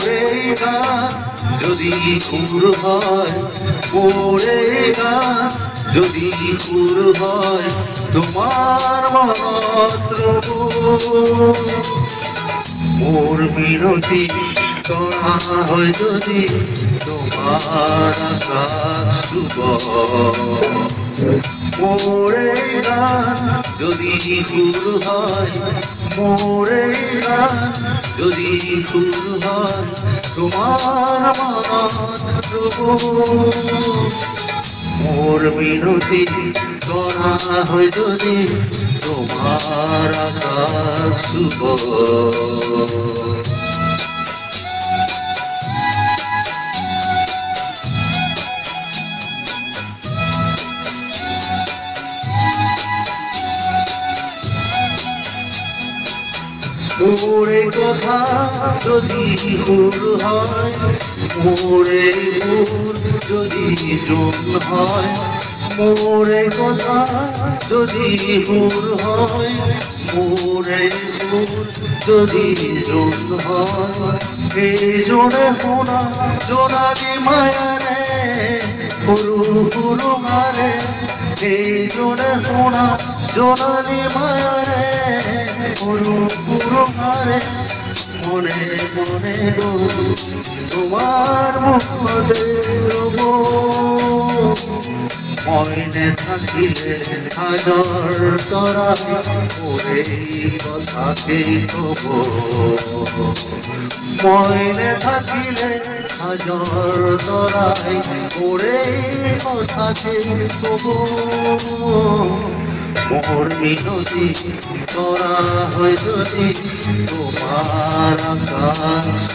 মোরে গান যদি সুর হয়, মোরে গান যদি সুর হয়, তোমার মনস্রব মোর মিনতি করা হয় যদি তোমার আকাশ মোরে গান যদি সুর হয়, মোরে গান যদি সুর হয়, তোমার মনস্রব মোর মিনতি করা হয় যদি তোমার আকাশ মোরে কথা যদি সুর হয়, মোরে সুর যদি জোন হয়, মোরে কথা যদি সুর হয়, মোরে সুর যদি জোন হয়, এই জোনে শোনা জোনাকি মায়ারে পুরু পুরু মারে, এই জোনে শোনা জোনাকি মায়ারে পুরু পুরু মারে, মনে মনে গো তোমার মুখে রব মনে থাকিলে হাজার তরা ওরে কথাকে কব, মনে থাকিলে হাজার তরাই ওরে কথাকে কব মোর মিনতি করা হয় যদি তোমার আকাশ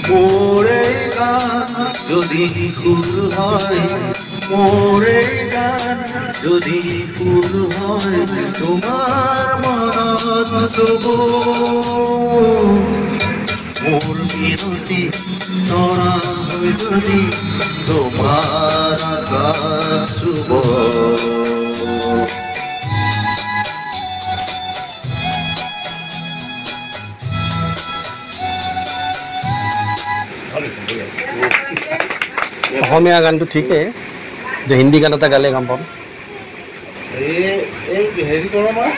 মোরে গান যদি সুর হয়, মোরে গান যদি সুর হয়, তোমার মনস্রব মোর মিনতি করা হয় যদি তোমার আকাশ অসমীয়া গানটো ঠিকেই, যে হিন্দী গান এটা গালে গম পাম। হেৰি কৰোঁ মই